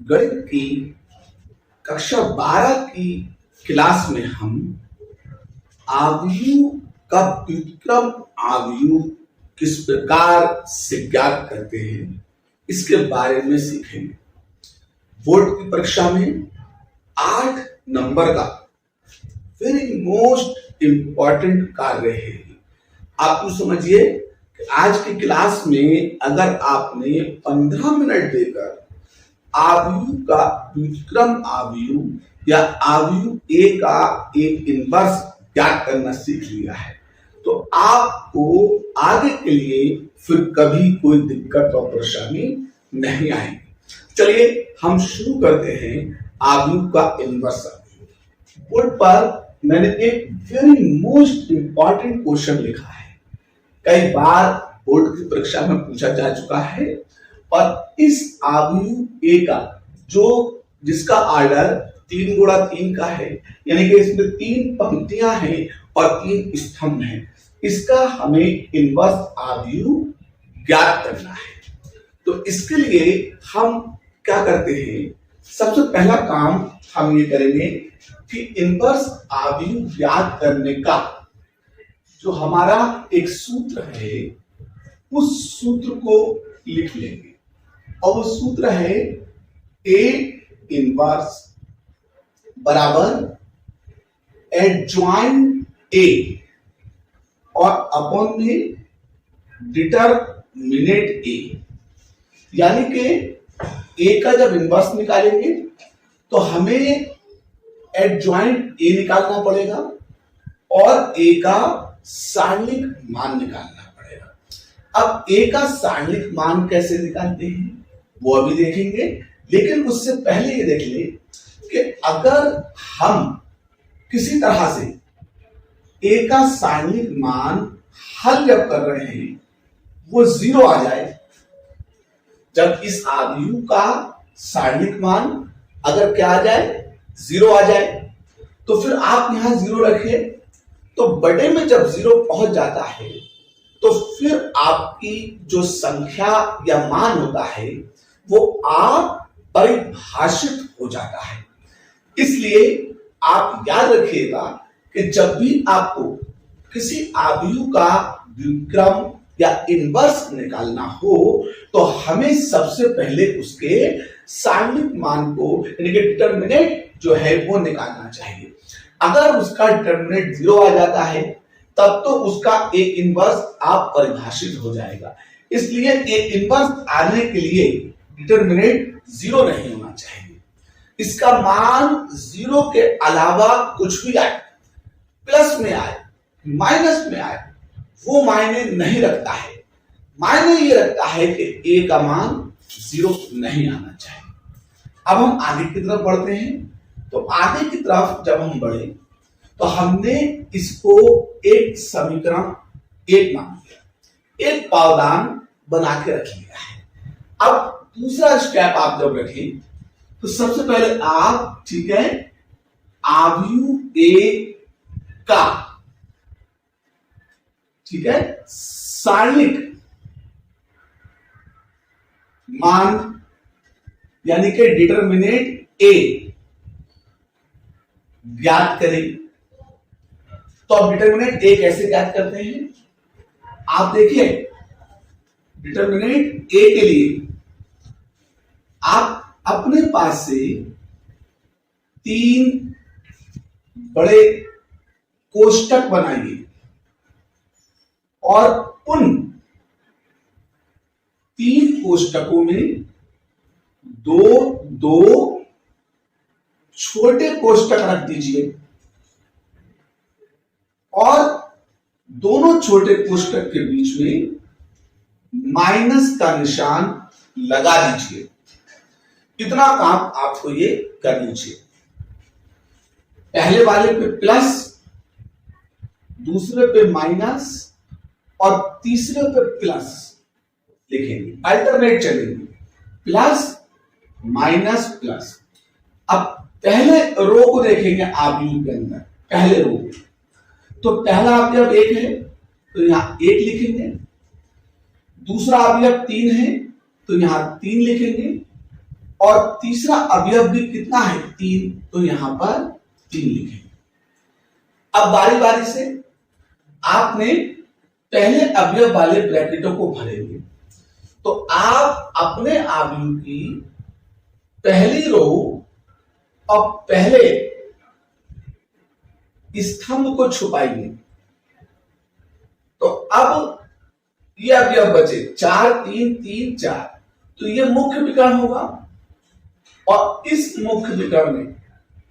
गणित की कक्षा 12 की क्लास में हम आव्यूह का व्युत्क्रम आव्यूह किस प्रकार से ज्ञात करते हैं इसके बारे में सीखेंगे। बोर्ड की परीक्षा में 8 नंबर का वेरी मोस्ट इंपॉर्टेंट कार्य है। आप तो समझिए कि आज की क्लास में अगर आपने 15 मिनट देकर आव्यूह का व्युत्क्रम आव्यूह या आव्यूह ए का एक इनवर्स ज्ञात करना सीख लिया है तो आपको आगे के लिए फिर कभी कोई दिक्कत और परेशानी नहीं आएगी। चलिए हम शुरू करते हैं आव्यूह का इनवर्स आव्यूह। बोर्ड पर मैंने एक वेरी मोस्ट इंपॉर्टेंट क्वेश्चन लिखा है, कई बार बोर्ड की परीक्षा में पूछा जा चुका है और इस आव्यूह ए का जिसका ऑर्डर 3 गुणा 3 का है, यानी कि इसमें 3 पंक्तियां हैं और 3 स्तंभ हैं, इसका हमें इनवर्स आव्यूह ज्ञात करना है। तो इसके लिए हम क्या करते हैं, सबसे पहला काम हम ये करेंगे कि इनवर्स आव्यूह ज्ञात करने का जो हमारा एक सूत्र है उस सूत्र को लिख लेंगे और वो सूत्र है ए इनवर्स बराबर एडजॉइंट ए और अपॉन में डिटरमिनेट ए, यानी कि ए का जब इनवर्स निकालेंगे तो हमें एडजॉइंट ए निकालना पड़ेगा और ए का सारणिक मान निकालना पड़ेगा। अब ए का सारणिक मान कैसे निकालते हैं वो अभी देखेंगे, लेकिन उससे पहले ये देख ले कि अगर हम किसी तरह से ए का सारणिक मान हल जब कर रहे हैं वो 0 आ जाए, जब इस आव्यूह का सारणिक मान अगर क्या आ जाए 0 आ जाए तो फिर आप यहां 0 रखिए, तो बड़े में जब 0 पहुंच जाता है तो फिर आपकी जो संख्या या मान होता है वो अपरिभाषित हो जाता है। इसलिए आप याद रखिएगा कि जब भी आपको किसी आव्यूह का व्युत्क्रम या इनवर्स निकालना हो तो हमें सबसे पहले उसके सारणिक मान को यानी कि डिटरमिनेट जो है वो निकालना चाहिए। अगर उसका डिटरमिनेट 0 आ जाता है तब तो उसका ए इनवर्स अपरिभाषित हो जाएगा। इसलिए ए इनवर्स आने के लिए डिटरमिनेट 0 नहीं होना चाहिए, इसका मान 0 के अलावा कुछ भी आए, प्लस में आए माइनस में आए, वो मायने नहीं रखता है। मायने ये रखता है कि ए का मान 0 नहीं आना चाहिए। अब हम आगे की तरफ बढ़ते हैं, तो आगे की तरफ जब हम बढ़े तो हमने इसको एक समीकरण 1 मान लिया, एक पावदान बना के रख लिया है। अब दूसरा स्टेप आप जब रखें तो सबसे पहले आप ठीक है आव्यूह ए का ठीक है सारणिक मान यानी कि डिटरमिनेट ए ज्ञात करें। तो अब डिटरमिनेट ए कैसे ज्ञात करते हैं, आप देखिए डिटरमिनेट ए के लिए आप अपने पास से 3 बड़े कोष्टक बनाइए और उन 3 कोष्टकों में 2 छोटे कोष्टक रख दीजिए और दोनों छोटे कोष्टक के बीच में माइनस का निशान लगा दीजिए। इतना काम आपको ये कर लीजिए। पहले वाले पे प्लस, दूसरे पे माइनस और तीसरे पे प्लस लिखेंगे, अल्टरनेट चलेंगे, प्लस माइनस प्लस। अब पहले रो को देखेंगे आव्यूह के अंदर, पहले रो तो पहला अवयव 1 है तो यहां 1 लिखेंगे, दूसरा अवयव 3 है तो यहां 3 लिखेंगे, और तीसरा अवयव भी कितना है 3, तो यहां पर 3 लिखेंगे। अब बारी बारी से आपने पहले अवयव वाले ब्रैकेटों को भरेंगे। तो आप अपने अवयव की पहली रो और पहले स्तंभ को छुपाएंगे। तो अब ये अवयव बचे 4 3 3 4, तो ये मुख्य विकर्ण होगा। और इस मुख्य विकर्ण में,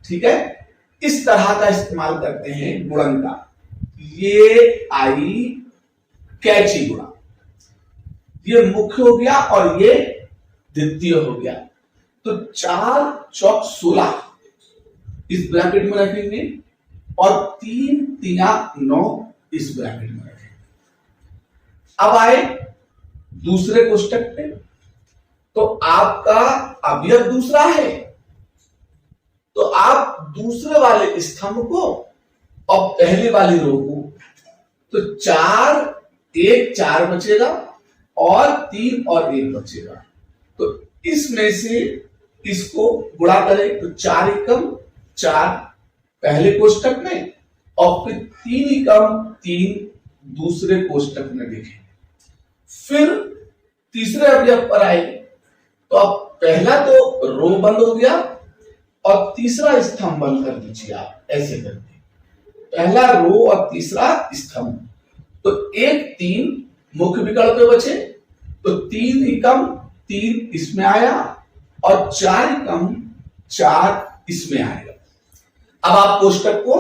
ठीक है, इस तरह का इस्तेमाल करते हैं गुणन का। ये आई कैची गुणा, ये मुख्य हो गया और ये द्वितीय हो गया। तो 4 चौक 16 इस ब्रैकेट में रखेंगे और 3 3 9 इस ब्रैकेट में रखेंगे। अब आए दूसरे कोष्टक पे, तो आपका अवयव दूसरा है, तो आप दूसरे वाले स्तंभ को और पहले वाली रो को, तो 4 1 4 बचेगा और 3 और 1 बचेगा। तो इसमें से इसको गुणा करें तो 4 एकम 4 पहले कोष्टक में और फिर 3 एकम 3 दूसरे कोष्टक में लिखें। फिर तीसरे अवयव पर आए, तो अब पहला तो रो बंद हो गया और तीसरा स्तंभ बंद कर दीजिए। आप ऐसे करके पहला रो और तीसरा स्तंभ, तो 1 3 मुख्य विकल्प पे बचे, तो 3 एकम 3 इसमें आया और 4 एकम 4 इसमें आएगा। अब आप कोष्टक को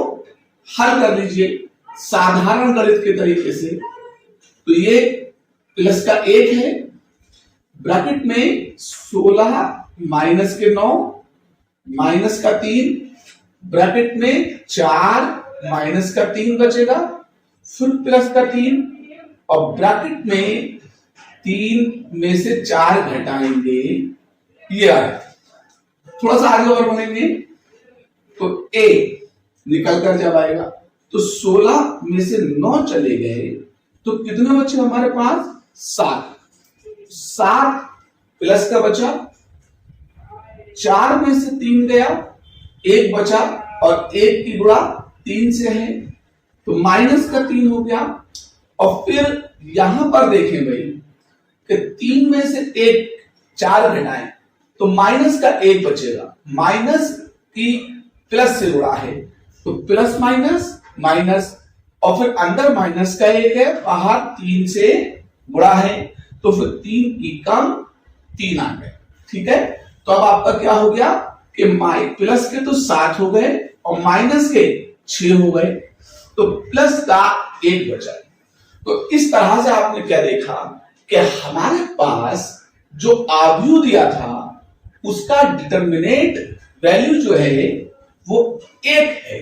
हल कर लीजिए साधारण गणित के तरीके से। तो ये प्लस का 1 है, ब्रैकेट में 16 माइनस के 9 माइनस का 3, ब्रैकेट में 4 माइनस का 3 बचेगा, फिर प्लस का 3 और ब्रैकेट में 3 में से 4 घटाएंगे, ये आएगा। थोड़ा सा आगे और बढ़ेंगे तो a निकल कर जब आएगा तो 16 में से 9 चले गए तो कितने बचे हमारे पास 7 प्लस का बचा, 4 में से 3 गया 1 बचा और 1 की गुणा 3 से है तो माइनस का 3 हो गया। और फिर यहां पर देखें भाई कि 3 में से 1 4 घटाएं तो माइनस का 1 बचेगा, माइनस की प्लस से गुणा है तो प्लस माइनस माइनस और फिर अंदर माइनस का 1 है, बाहर 3 से गुणा है तो फिर 3 की कम 3 आ गए। ठीक है, तो अब आपका क्या हो गया कि प्लस के तो 7 हो गए और माइनस के 6 हो गए, तो प्लस का 1 बचा। तो इस तरह से आपने क्या देखा कि हमारे पास जो आव्यूह दिया था उसका डिटर्मिनेंट वैल्यू जो है वो 1 है,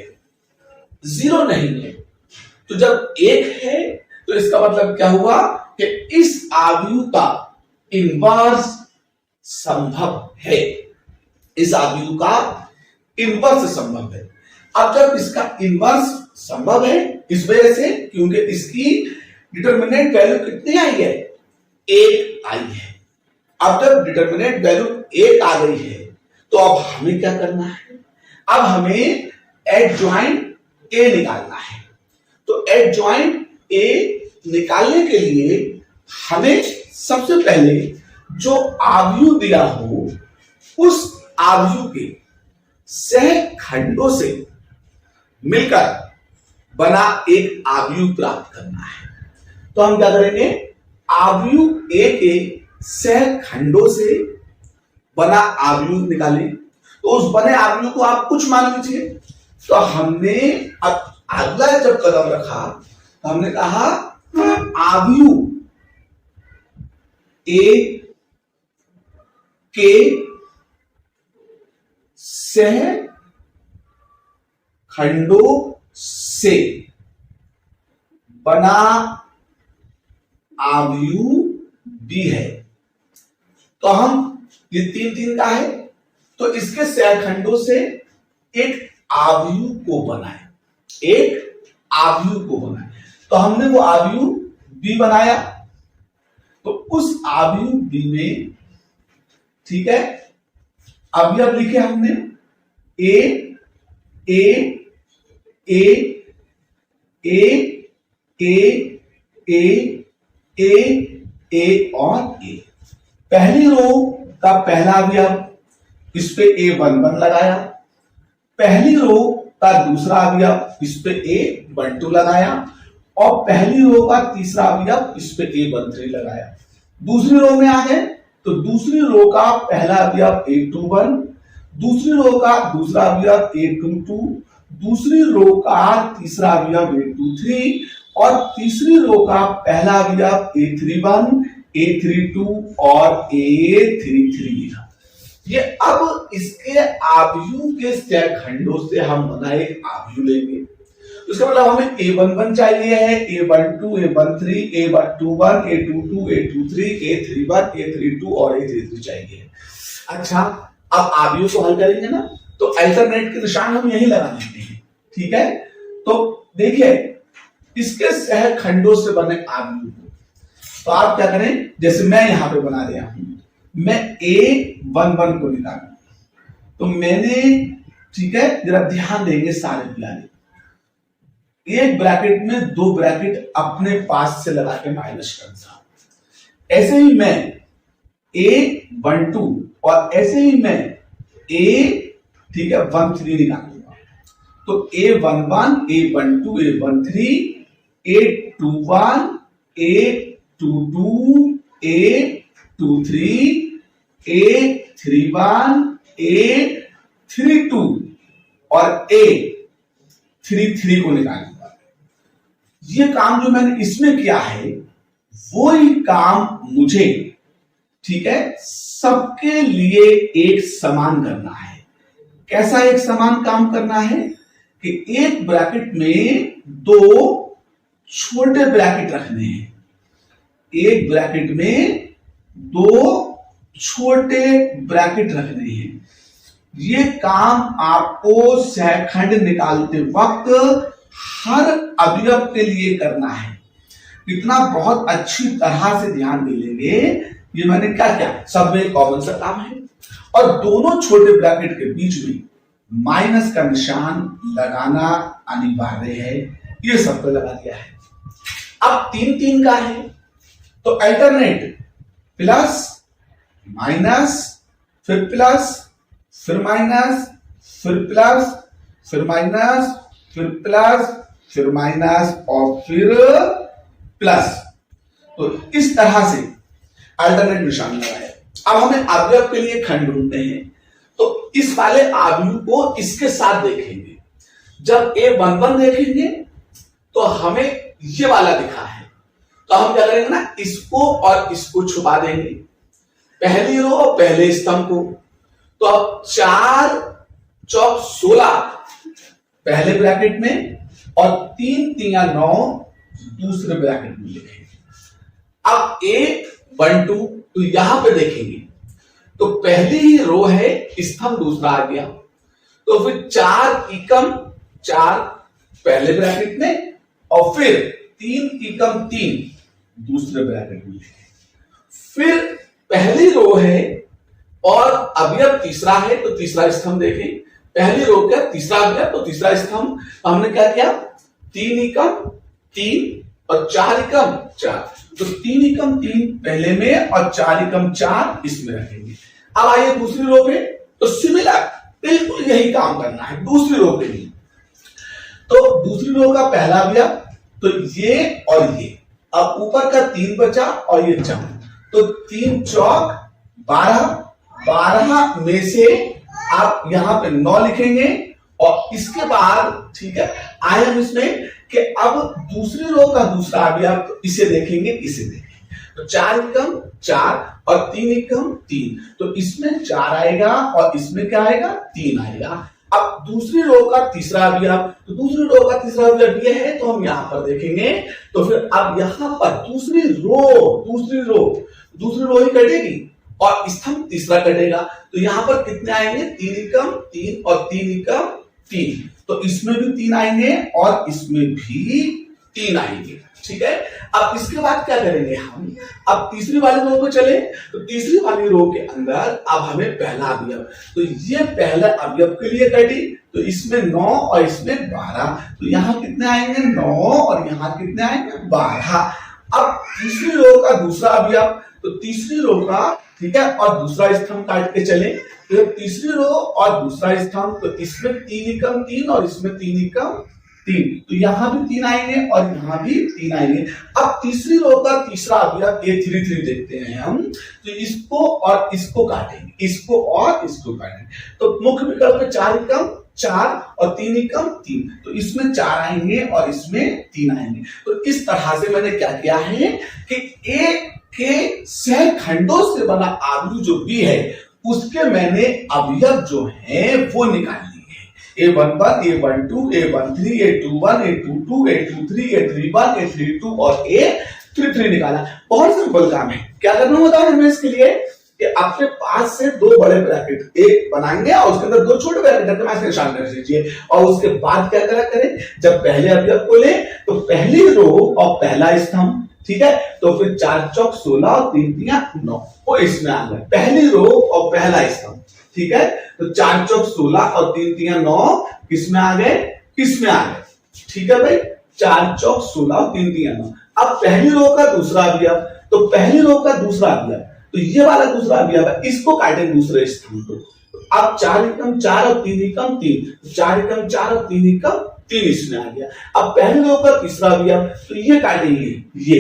0 नहीं है। तो जब 1 है तो इसका मतलब क्या हुआ कि इस आव्यूह का इनवर्स संभव है, इस आव्यूह का इनवर्स संभव है। अब जब इसका इनवर्स संभव है इस वजह से क्योंकि इसकी डिटर्मिनेंट वैल्यू कितनी आई है 1 आई है। अब जब डिटर्मिनेंट वैल्यू 1 आ गई है तो अब हमें क्या करना है, अब हमें एडजॉइंट ए निकालना है। तो एडजॉइंट ए निकालने के लिए हमें सबसे पहले जो आव्यूह दिया हो उस आव्यूह के सहखंडों से मिलकर बना एक आव्यूह प्राप्त करना है। तो हम क्या करेंगे, आव्यूह ए के सहखंडों से बना आव्यूह निकालें। तो उस बने आव्यूह को आप कुछ मान लीजिए। तो हमने अब अगला जब कदम रखा तो हमने कहा आव्यूह ए के सह खंडों से बना आव्यूह बी है। तो हम ये 3 3 का है तो इसके सहखंडों से एक आव्यूह को बनाए, एक आव्यूह को बनाए। तो हमने वो आव्यूह बी बनाया। तो उस आव्यूह बी में, ठीक है, अवयव लिखे हमने ए ए ए ए ए ए ए ए और ए। पहली रो का पहला अवयव, इस पे A11 लगाया। पहली रो का दूसरा अवयव, इस पे A12 लगाया। और पहली रो का तीसरा अवयव, इस पे A13 लगाया। दूसरी रो में आ गए तो दूसरी रो का पहला अवयव A21, दूसरी रो का दूसरा अवयव A22, दूसरी रो का तीसरा अवयव A23 और तीसरी रो का पहला अवयव A31, A32 और A33। ये अब इसके आव्यूह के सैखंडों से हम बना एक आव्यूह लेंगे। उसका मतलब हमें A11 चाहिए है, A12, A13, A21, A22, A23, A31, A32 और A33 चाहिए। अच्छा, अब आव्यूह को हल करेंगे ना, तो अल्टरनेट के निशान हम यही लगा देते हैं। ठीक है, तो देखिए इसके सहखंडों से बने आव्यूह को तो आप क्या करें, जैसे मैं यहां पे बना दिया हूं, मैं A11 को निकालूं तो मैंने, ठीक है, जरा ध्यान देंगे सारे प्यारे, एक ब्रैकेट में दो ब्रैकेट अपने पास से लगा के माइनस कर दिया। ऐसे ही मैं A12 और ऐसे ही मैं ठीक है 13 निकालूंगा तो A11, A12, A13, A21, A22, A23, A31, A32 और A33 को निकालूंगा। ये काम जो मैंने इसमें किया है वो ही काम मुझे, ठीक है, सबके लिए एक समान करना है। कैसा एक समान काम करना है कि एक ब्रैकेट में दो छोटे ब्रैकेट रखने हैं, एक ब्रैकेट में दो छोटे ब्रैकेट रखने हैं। ये काम आपको सहखंड निकालते वक्त हर अवयव के लिए करना है। इतना बहुत अच्छी तरह से ध्यान दे लेंगे। ये मैंने क्या किया, सब में कॉमन सा काम है और दोनों छोटे ब्रैकेट के बीच में माइनस का निशान लगाना अनिवार्य है। ये सबको लगा दिया है। अब 3 का है तो अल्टरनेट प्लस माइनस फिर प्लस फिर माइनस फिर प्लस फिर माइनस फिर प्लस फिर माइनस और फिर प्लस। तो इस तरह से अल्टरनेट निशान लगाया। अब हमें अवयव के लिए खंड ढूंढते हैं तो इस वाले अवयव को इसके साथ देखेंगे। जब A11 देखेंगे तो हमें ये वाला दिखा है तो हम क्या करेंगे ना, इसको और इसको छुपा देंगे, पहली रो और पहले स्तंभ को। तो अब 4 चौक 16 पहले ब्रैकेट में और 3 तिया 9 दूसरे ब्रैकेट में लिखेंगे। अब A12 तो यहां पे देखेंगे तो पहली ही रो है, स्तंभ दूसरा आ गया तो फिर 4 एकम 4 पहले ब्रैकेट में और फिर 3 एकम 3 दूसरे ब्रैकेट में लिखेंगे। फिर पहली रो है और अवयव तीसरा है तो तीसरा स्तंभ देखें, पहली रो का तीसरा अवयव तो तीसरा स्तंभ। हमने क्या किया, 3 एकम 3 और 4 एकम 4 तो 3 एकम 3 पहले में और 4 एकम 4 इसमें रखेंगे। अब आइए दूसरी रो पे, तो सिमिलर बिल्कुल यही काम करना है दूसरी रो के लिए। तो दूसरी रो का पहला अवयव तो ये और ये, अब ऊपर का 3 बचा और ये 4 तो 3 चौक 12, 12 में से आप यहां पे 9 लिखेंगे और इसके बाद, ठीक है, आए हम इसमें कि अब दूसरी रो का दूसरा अवयव तो इसे देखेंगे, इसे देखेंगे तो 4 एकम 4 और 3 एकम 3 तो इसमें 4 आएगा और इसमें क्या आएगा 3 आएगा। अब दूसरी रो का तीसरा अवयव तो दूसरी रो का तीसरा अवयव ये है तो हम यहां पर देखेंगे तो फिर अब यहां पर दूसरी रो ही कटेगी और स्तंभ तीसरा कटेगा तो यहां पर कितने आएंगे 3 एकम 3 और 3 एकम 3 तो इसमें भी 3 आएंगे और इसमें भी 3 आएंगे। ठीक है। अब इसके बाद क्या करेंगे हम, अब तीसरी वाली रो पे चले, तो तीसरी वाली रो के अंदर अब हमें पहला अवयव, तो ये पहला अवयव के लिए कटी, तो इसमें 9 और इसमें 12, तो यहाँ कितने आएंगे 9 और यहाँ कितने आएंगे 12। अब तीसरी रो का दूसरा अवयव, तो तीसरी रो का, ठीक है, और दूसरा स्तंभ काट के चले, तो तीसरी रो और दूसरा स्तंभ, तो इसमें 3 एकम 3 और इसमें 3 एकम 3, तो यहां भी 3 आएंगे और यहां भी 3 आएंगे। अब तीसरी रो का तीसरा अवयव A33 देखते हैं हम, तो इसको और इसको काटेंगे, इसको और इसको काटेंगे, तो मुख्य विकल्प में 4 एकम 4 और 3 एकम 3, तो इसमें 4 आएंगे और इसमें 3 आएंगे। तो इस तरह से मैंने क्या किया है कि A के सहखंडों से बना अवयव जो B है उसके मैंने अवयव जो है वो निकाल लिए, A11, A12, A13, A21, A22, A23, A31, A32 और A33 निकाला। बहुत सिंपल काम है। क्या करना होता है हमें इसके लिए कि आपके पास से 2 बड़े ब्रैकेट एक बनाएंगे और उसके अंदर 2 छोटे ब्रैकेट रखना, इसके निशान कर दीजिए, और उसके बाद क्या करें, जब पहले अवयव को ले तो पहली रो और पहला स्तंभ, ठीक है, तो फिर 4 चौक 16 और 3 तिया 9, वो इसमें आ गए पहली रो और पहला स्तंभ, ठीक है, तो 4 चौक 16 और 3 तिया 9 किसमें आ गए, किसमें आ गए, ठीक है भाई, 4 चौक 16 और 3 तिया 9। अब पहली रो का दूसरा अवयव, तो पहली रो का दूसरा अवयव, तो ये वाला दूसरा अवयव है, इसको काटें दूसरे स्तंभ को, अब 4 एकम 4 और 3 एकम 3, 4 एकम 4 और 3 एकम 3 इसमें आ गया। अब पहले रो का तीसरा अवयव, तो ये काटेंगे, ये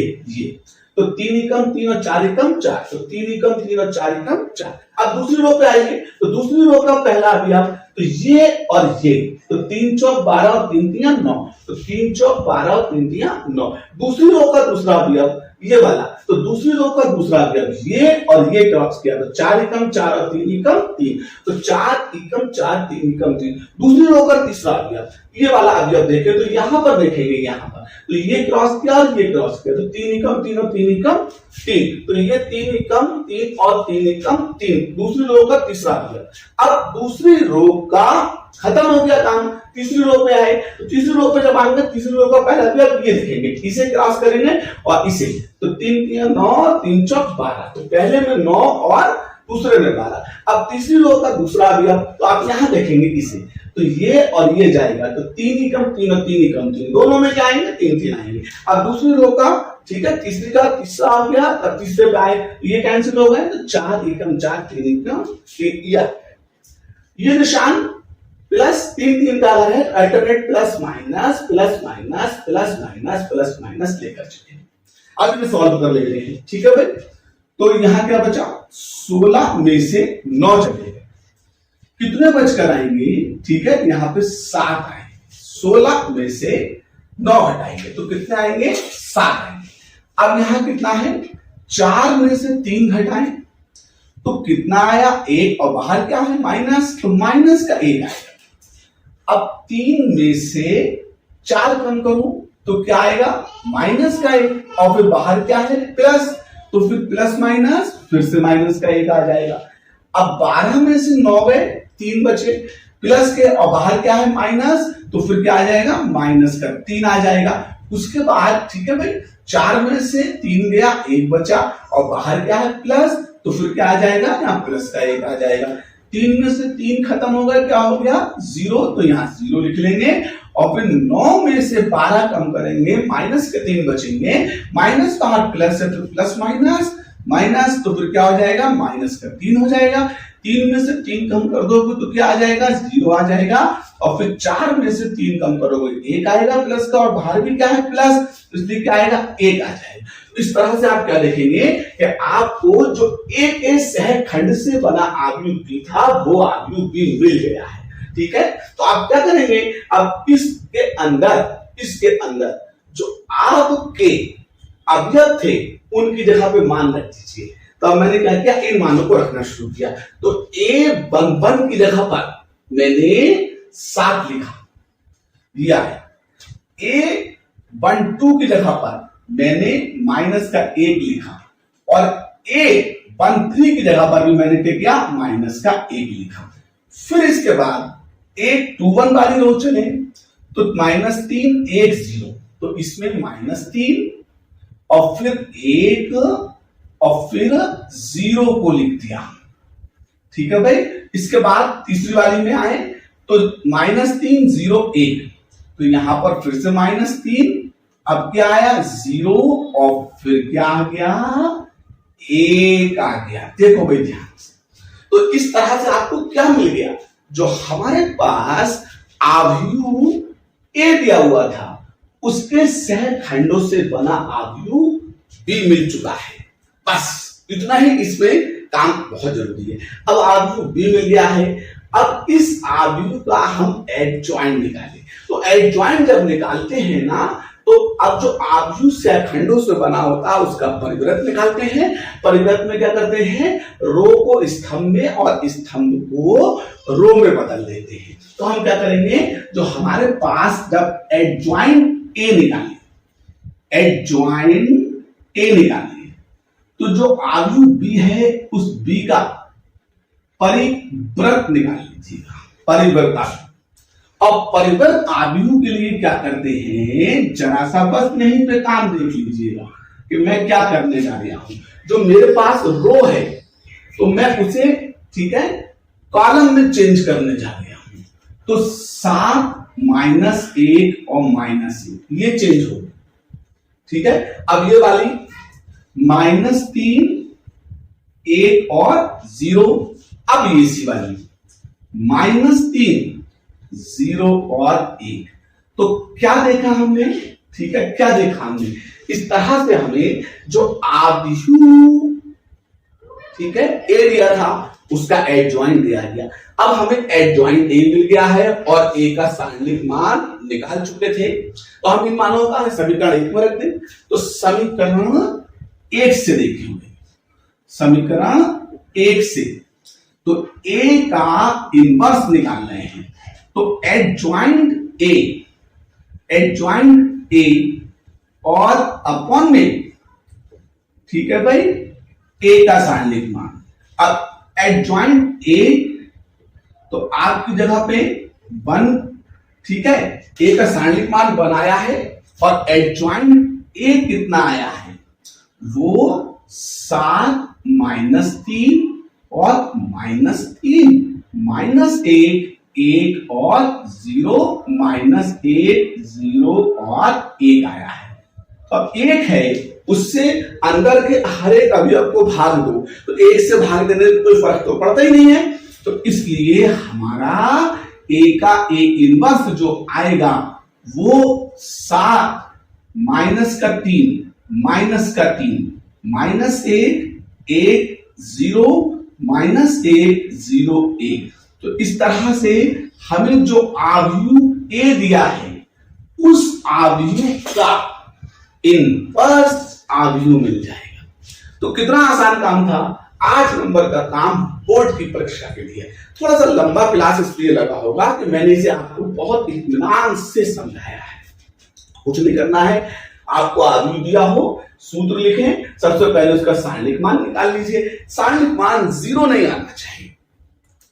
तो 3 एकम 3 और 4 एकम 4, तो 3 एकम 3 और 4 एकम 4। अब दूसरी रो पे आएंगे, तो दूसरी रो का पहला अवयव, तो ये और ये, तो 3 चौक 12 और 3 तिया 9, तो 3 चौक 12 और 3 तिया 9। दूसरी रो का दूसरा अवयव ये वाला, तो दूसरी रो का दूसरा अवयव ये और ये क्रॉस किया, तो 4 एकम 4 और 3 एकम 3, तो 4 एकम 4 3 एकम 3। दूसरी रो का तीसरा अवयव ये वाला अवयव देखें, तो यहां पर देखेंगे, यहां पर तो ये क्रॉस किया और ये क्रॉस किया, तो 3 एकम 3 और 3 एकम 3, तो ये 3 एकम 3 और 3 एकम 3, दूसरी रो का तीसरा अवयव। अब दूसरी रो का खत्म हो गया काम, तीसरी रो पे आए, तो तीसरी रो पे जब आएंगे तीसरी रो का पहला अवयव ये देखेंगे, इसे क्रॉस करेंगे और इसे, तो 3 तिया 9 और 3 चौक 12, तो पहले में 9 और दूसरे में 12। अब तीसरी रो का दूसरा अवयव, तो आप यहां देखेंगे इसे, तो ये और ये जाएगा, तो 3 एकम 3 और 3 एकम 3, दोनों में क्या आएंगे 3 3 आएंगे। अब दूसरी रो का, ठीक है, तीसरी का तीसरा आ गया, अब तीसरे पे आए, ये कैंसिल हो गए, तो 4 एकम 4 3 एकम 3, ये निशान प्लस 3 3 का है, alternate plus minus plus minus plus minus plus minus लेकर चले। अब इन्हें सॉल्व कर ले रहे हैं, ठीक है भाई। तो यहां क्या बचा, 16 में से 9 चले गए, कितने बचकर आएंगे, ठीक है, यहाँ पे 7 आएंगे, 16 में से 9 हटाएंगे तो कितने आएंगे 7 आएंगे। अब यहां कितना है, 4 में से 3 घटाएं तो कितना आया 1, और बाहर क्या है माइनस, तो माइनस का 1 आएगा। अब 3 में से 4 कम करूं तो क्या आएगा माइनस का 1, और फिर बाहर क्या है प्लस, तो फिर प्लस माइनस फिर से माइनस का 1 आ जाएगा। अब 12 में से 9 गए, 3 बचे, प्लस के और बाहर क्या है माइनस, तो फिर क्या आ जाएगा माइनस का 3 आ जाएगा। उसके बाद ठीक है भाई, 4 में से 3 गया, 1 बचा, और बाहर क्या है प्लस, तो फिर क्या आ जाएगा यहाँ प्लस का 1 आ जाएगा। 3 में से 3 खत्म हो गया, क्या हो गया 0, तो यहाँ 0 लिख लेंगे, और फिर 9 में से 12 कम करेंगे, माइनस के 3 बचेंगे, माइनस का प्लस है तो प्लस माइनस माइनस, तो फिर क्या हो जाएगा माइनस का 3 हो जाएगा। 3 में से 3 कम कर दोगे तो क्या आ जाएगा 0 आ जाएगा, और फिर 4 में से 3 कम करोगे 1 आएगा प्लस का, और बाहर भी क्या है प्लस, इसलिए क्या आएगा 1 आ जाएगा। तो इस तरह से आप क्या देखेंगे कि आपको जो एक सहखंड से बना अवयव B था वो अवयव B मिल गया है, ठीक है। तो आप क्या करेंगे, अब इसके अंदर जो आपके अवयव थे उनकी जगह पे मान रख दीजिए। तो अब मैंने क्या किया, इन मानों को रखना शुरू किया, तो A11 की जगह पर मैंने 7 लिया है, A12 की जगह पर मैंने माइनस का 1 लिखा, और A13 की जगह पर भी मैंने क्या किया माइनस का 1 लिखा। फिर इसके बाद A21 वाली रो चले, तो -3 1 0, तो इसमें -3 और फिर 1 और फिर 0 को लिख दिया। ठीक है भाई। इसके बाद तीसरी वाली में आए तो -3 0 1, तो यहां पर फिर से -3, अब क्या आया 0 और फिर क्या आ गया 1 आ गया। देखो भाई ध्यान से, तो इस तरह से आपको क्या मिल गया, जो हमारे पास आव्यूह ए दिया हुआ था उसके सहखंडों से बना आव्यूह बी मिल चुका है। बस इतना ही इसमें काम बहुत जरूरी है। अब आव्यूह बी मिल गया है, अब इस आव्यूह का हम एडजॉइंट निकालें। तो एडजॉइंट जब निकालते हैं ना, तो अब जो आव्यूह सहखंडों से बना होता है उसका परिवृत्त निकालते हैं। परिवृत्त में क्या करते हैं, रो को स्तंभ में और स्तंभ को रो में बदल देते हैं। तो हम क्या करेंगे, जो हमारे पास जब एडजॉइंट ए निकालें, एडजॉइंट ए निकालें, तो जो आव्यूह बी है उस बी का परिवृत्त निकाल लीजिएगा, परिवृत्त। अब परिवृत्त आव्यूह के लिए क्या करते हैं, जरा सा बस यहीं पे काम देख लीजिएगा कि मैं क्या करने जा रहा हूं। जो मेरे पास रो है तो मैं उसे, ठीक है, कॉलम में चेंज करने जा रहा हूं। तो 7 -1 और -1 ये चेंज हो, ठीक है। अब ये वाली -3 1 और 0, अब ये सी वाली -3 0 और 1। तो क्या देखा हमने, ठीक है, क्या देखा हमने, इस तरह से हमें जो आव्यूह, ठीक है, ए दिया था उसका एडजॉइंट दिया गया। अब हमें एडजॉइंट ए मिल गया है और ए का सारणिक मान निकाल चुके थे। तो हम इन मानों का समीकरण 1 में रख दें। तो समीकरण 1 से देखें हुए, समीकरण 1 से तो ए का इनवर्स निकाल रहे हैं। तो एडजॉइंट ए और अपॉन में, ठीक है भाई, ए का सारणिक मान। अब एडजॉइंट ए तो आपकी जगह पे 1, ठीक है, ए का सारणिक मान बनाया है और एडजॉइंट ए कितना आया है, वो 7 -3 और -3 -1 1 और 0 -1 0 और 1 आया है। अब 1 है, उससे अंदर के हर एक अवयव को भाग दो, तो 1 से भाग देने से कोई फर्क तो पड़ता ही नहीं है। तो इसलिए हमारा ए का ए इनवर्स जो आएगा वो 7 -3 -1 1 0 -1 0 1। तो इस तरह से हमें जो आव्यूह ए दिया है उस आव्यूह का इनवर्स आव्यूह मिल जाएगा। तो कितना आसान काम था। 8 नंबर का काम बोर्ड की परीक्षा के लिए। थोड़ा सा लंबा क्लास इसलिए लगा होगा कि मैंने इसे आपको बहुत इत्मीनान से समझाया है। कुछ नहीं करना है, आपको आव्यूह दिया हो, सूत्र लिखें, सबसे पहले उसका सारणिक मान निकाल लीजिए। सारणिक मान 0 नहीं आना चाहिए।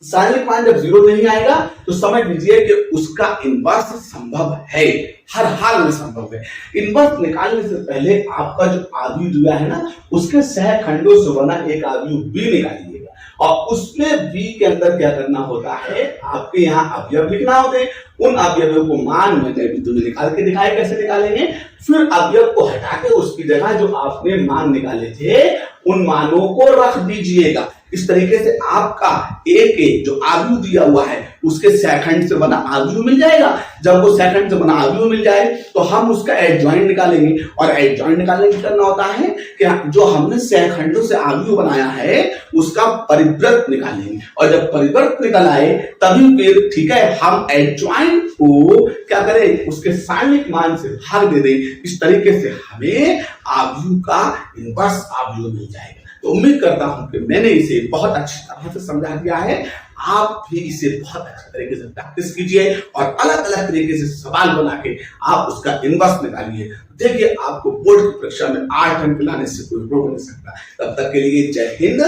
सारणिक मान जब 0 नहीं आएगा तो समझ लीजिए कि उसका इनवर्स संभव है, हर हाल में संभव है। इनवर्स निकालने से पहले आपका जो आव्यूह दिया है ना, उसके सहखंडों से बना एक आव्यूह बी निकालिएगा और उसमें बी के अंदर क्या करना होता है, आपके यहाँ अवयव लिखना होते हैं। उन अवयवों को मान में तुम्हें निकाल के दिखाए, कैसे निकालेंगे। फिर अवयव को हटा के उसकी जगह जो आपने मान निकाले थे उन मानों को रख दीजिएगा। इस तरीके से आपका एक जो आव्यूह दिया हुआ है उसके सहखंड से बना आव्यूह मिल जाएगा। जब वो सहखंड से बना आव्यूह मिल जाए तो हम उसका एडजॉइंट निकालेंगे और एडजॉइंट निकालने की करना होता है कि जो हमने सहखंडों से आव्यूह बनाया है उसका परिवृत्त निकालेंगे और जब परिवृत्त निकल आए तभी फिर, ठीक है, हम एडजॉइंट को क्या करें, उसके सारणिक मान से भाग दे दें। इस तरीके से हमें आव्यूह का इनवर्स आव्यूह मिल जाएगा। तो उम्मीद करता हूं कि मैंने इसे बहुत अच्छी तरह से समझा दिया है। आप भी इसे बहुत अच्छी तरीके से प्रैक्टिस कीजिए और अलग अलग तरीके से सवाल बना के आप उसका इनवर्स निकालिए। देखिए आपको बोर्ड की परीक्षा में 8 अंक लाने से कोई रोक नहीं सकता। तब तक के लिए जय हिंद,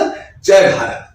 जय भारत।